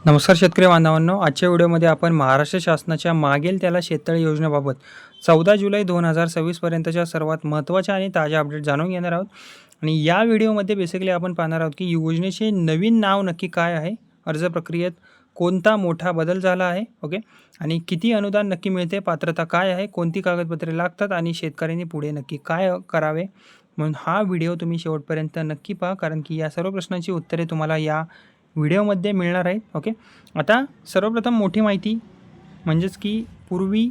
नमस्कार शेतकरी बांधवांनो, आजच्या व्हिडिओमध्ये आपण महाराष्ट्र शासनाच्या मागेल त्याला शेततळे योजनेबाबत 14 जुलै 2026 पर्यंतच्या सर्वात महत्त्वाच्या आणि ताज्या अपडेट जाणून घेणार आहोत. आणि या व्हिडिओमध्ये बेसिकली आपण पाहणार आहोत की योजनेचे नवीन नाव नक्की काय आहे, अर्ज प्रक्रियेत कोणता मोठा बदल झाला आहे, ओके, आणि किती अनुदान नक्की मिळते, पात्रता काय आहे, कोणती कागदपत्रे लागतात आणि शेतकऱ्यांनी पुढे नक्की काय करावे. म्हणून हा व्हिडिओ तुम्ही शेवटपर्यंत नक्की पहा, कारण की या सर्व प्रश्नांची उत्तरे तुम्हाला या व्हिडिओमध्ये मिळणार आहेत. ओके, आता सर्वप्रथम मोठी माहिती म्हणजेच की पूर्वी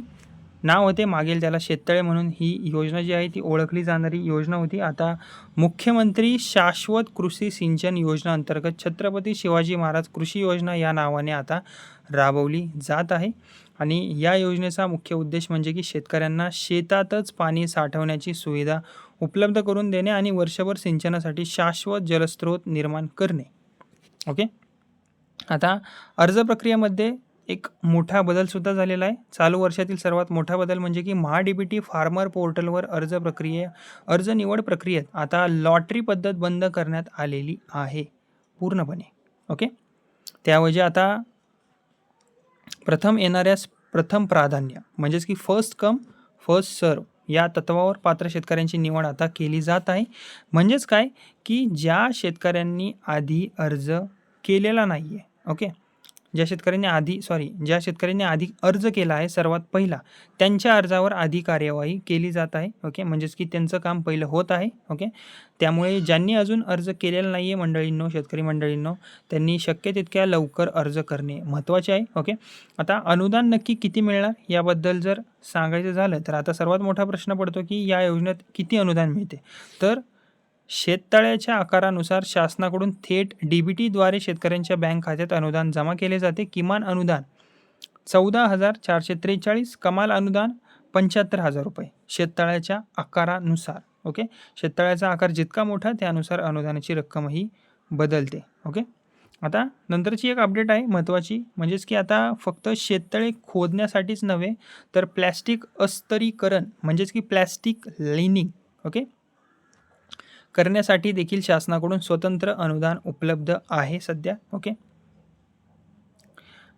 नाव होते मागेल त्याला शेततळे म्हणून ही योजना जी आहे ती ओळखली जाणारी योजना होती. आता मुख्यमंत्री शाश्वत कृषी सिंचन योजना अंतर्गत छत्रपती शिवाजी महाराज कृषी योजना या नावाने आता राबवली जात आहे. आणि या योजनेचा मुख्य उद्देश म्हणजे की शेतकऱ्यांना शेतातच पाणी साठवण्याची सुविधा उपलब्ध करून देणे आणि वर्षभर सिंचनासाठी शाश्वत जलस्रोत निर्माण करणे. ओके, आता अर्ज प्रक्रियेमध्ये एक मोठा बदलसुद्धा झालेला आहे. चालू वर्षातील सर्वात मोठा बदल म्हणजे की MHA-DBT फार्मर पोर्टलवर अर्ज निवड प्रक्रियेत आता लॉटरी पद्धत बंद करण्यात आलेली आहे पूर्णपणे. ओके, त्याऐवजी आता प्रथम येणाऱ्यास प्रथम प्राधान्य म्हणजेच की फर्स्ट कम फर्स्ट सर्व या तत्वावर पात्र शेतकऱ्यांची निवड आता केली जात आहे. म्हणजेच काय की ज्या शेतकऱ्यांनी आधी अर्ज केलेला नाही आहे, ओके, ज्या शेतकऱ्यांनी आधी अर्ज केला आहे सर्वात पहिला, त्यांच्या अर्जावर आधी कार्यवाही केली जात आहे. ओके, म्हणजेच की त्यांचं काम पहिलं होत आहे. ओके, त्यामुळे ज्यांनी अजून अर्ज केलेला नाही आहे शेतकरी मंडळींनो, त्यांनी शक्य तितक्या लवकर अर्ज करणे महत्त्वाचे आहे. ओके, आता अनुदान नक्की किती मिळणार याबद्दल जर सांगायचं झालं तर आता सर्वात मोठा प्रश्न पडतो की या योजनेत किती अनुदान मिळते. तर शेततळ्याच्या आकारानुसार शासनाकडून थेट DBTद्वारे शेतकऱ्यांच्या बँक खात्यात अनुदान जमा केले जाते. किमान अनुदान 14,443, कमाल अनुदान 75,000 रुपये शेततळ्याच्या आकारानुसार. ओके, शेततळ्याचा आकार जितका मोठा त्यानुसार अनुदानाची रक्कमही बदलते. ओके, आता नंतरची एक अपडेट आहे महत्त्वाची, म्हणजेच की आता फक्त शेततळे खोदण्यासाठीच नव्हे तर प्लॅस्टिक अस्तरीकरण म्हणजेच की प्लॅस्टिक लायनिंग ओके करण्यासाठी देखील शासनाकडून स्वतंत्र अनुदान उपलब्ध आहे सध्या. ओके,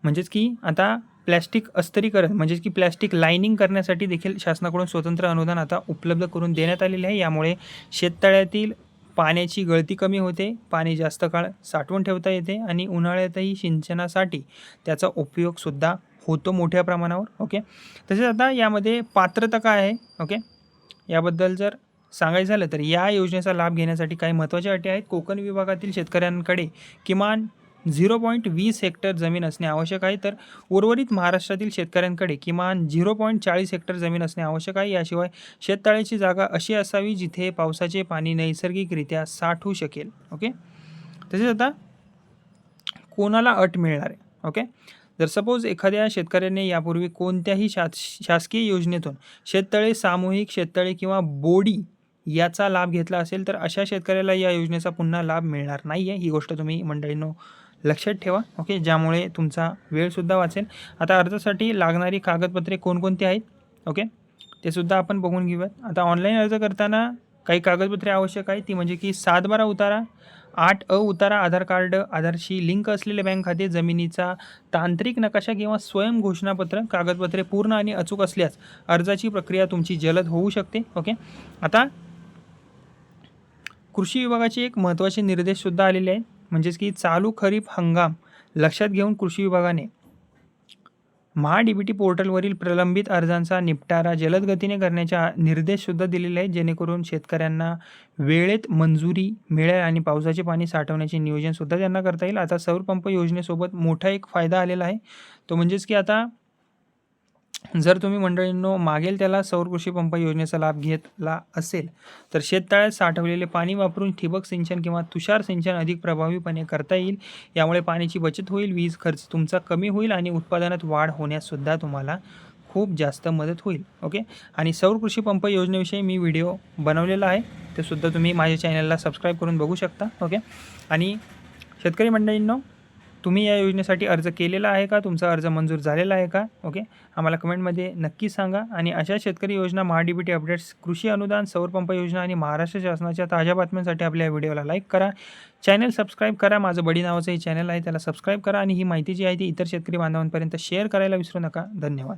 म्हणजेच की आता प्लॅस्टिक अस्तरीकरण म्हणजेच की प्लॅस्टिक लायनिंग करण्यासाठी देखील शासनाकडून स्वतंत्र अनुदान आता उपलब्ध करून देण्यात आलेले आहे. यामुळे शेततळ्यातील पाण्याची गळती कमी होते, पाणी जास्त काळ साठवून ठेवता येते आणि उन्हाळ्यातही सिंचनासाठी त्याचा उपयोगसुद्धा होतो मोठ्या प्रमाणावर. ओके, तसेच आता यामध्ये पात्रता काय आहे, ओके, याबद्दल जर सांगायचं झालं तर या योजनेचा लाभ घेण्यासाठी काही महत्त्वाच्या अटी आहेत. कोकण विभागातील शेतकऱ्यांकडे किमान 0.20 हेक्टर जमीन असणे आवश्यक आहे, तर उर्वरित महाराष्ट्रातील शेतकऱ्यांकडे किमान 0.40 हेक्टर जमीन असणे आवश्यक आहे. याशिवाय शेततळ्याची जागा अशी असावी जिथे पावसाचे पाणी नैसर्गिकरित्या साठू शकेल. ओके, तसेच आता कोणाला अट मिळणार आहे. ओके, जर सपोज एखाद्या शेतकऱ्याने यापूर्वी कोणत्याही शासकीय योजनेतून शेततळे, सामूहिक शेततळे किंवा बोडी याचा लाभ घेतला असेल तर अशा शेतकऱ्याला या योजनेचा पुन्हा लाभ मिळणार नाही आहे. ही गोष्ट तुम्ही मंडळींनो लक्षात ठेवा. ओके, ज्यामुळे तुमचा वेळसुद्धा वाचेल. आता अर्जासाठी लागणारी कागदपत्रे कोणकोणती आहेत, ओके, ते सुद्धा आपण बघून घेऊयात. आता ऑनलाईन अर्ज करताना काही कागदपत्रे आवश्यक आहेत, ती म्हणजे की 7/12 उतारा, 8A उतारा, आधार कार्ड, आधारशी लिंक असलेले बँक खाते, जमिनीचा तांत्रिक नकाशा किंवा स्वयं घोषणापत्र. कागदपत्रे पूर्ण आणि अचूक असल्यास अर्जाची प्रक्रिया तुमची जलद होऊ शकते. ओके, आता कृषी विभागाचे एक महत्त्वाचे निर्देशसुद्धा आलेले आहेत, म्हणजेच की चालू खरीप हंगाम लक्षात घेऊन कृषी विभागाने MHA-DBT पोर्टलवरील प्रलंबित अर्जांचा निपटारा जलद गतीने करण्याचे निर्देशसुद्धा दिलेले आहेत, जेणेकरून शेतकऱ्यांना वेळेत मंजुरी मिळेल आणि पावसाचे पाणी साठवण्याचे नियोजनसुद्धा त्यांना करता येईल. आता सौर पंप योजनेसोबत मोठा एक फायदा आलेला आहे, तो म्हणजेच की आता जर तुम्ही मंडळींनो मागेल त्याला सौर कृषी पंप योजनेचा लाभ घेतला असेल तर शेततळ्यात साठवलेले पाणी वापरून ठिबक सिंचन किंवा तुषार सिंचन अधिक प्रभावीपणे करता येईल. यामुळे पाण्याची बचत होईल, वीज खर्च तुमचा कमी होईल आणि उत्पादनात वाढ होण्यासुद्धा तुम्हाला खूप जास्त मदत होईल. ओके, आणि सौर कृषी पंप योजनेविषयी मी व्हिडिओ बनवलेला आहे, ते सुद्धा तुम्ही माझ्या चॅनलला सबस्क्राईब करून बघू शकता. ओके, आणि शेतकरी मंडळींनो तुम्ही या योजनेसाठी अर्ज केलेला आहे का? तुमचा अर्ज मंजूर झालेला आहे का? ओके. आम्हाला कमेंटमध्ये नक्की सांगा. आणि अशा शेतकरी योजना, महा-डी-बी-टी अपडेट्स, कृषी अनुदान, सौर पंप योजना आणि महाराष्ट्र शासनाच्या ताज्या बातम्यांसाठी आपल्या या व्हिडिओला लाईक करा. चॅनल सबस्क्राईब करा. माझं बडी नावाचं हे चॅनल आहे, त्याला सबस्क्राईब करा आणि ही माहिती जी आहे ती इतर शेतकरी बांधवांपर्यंत शेअर करायला विसरू नका. धन्यवाद.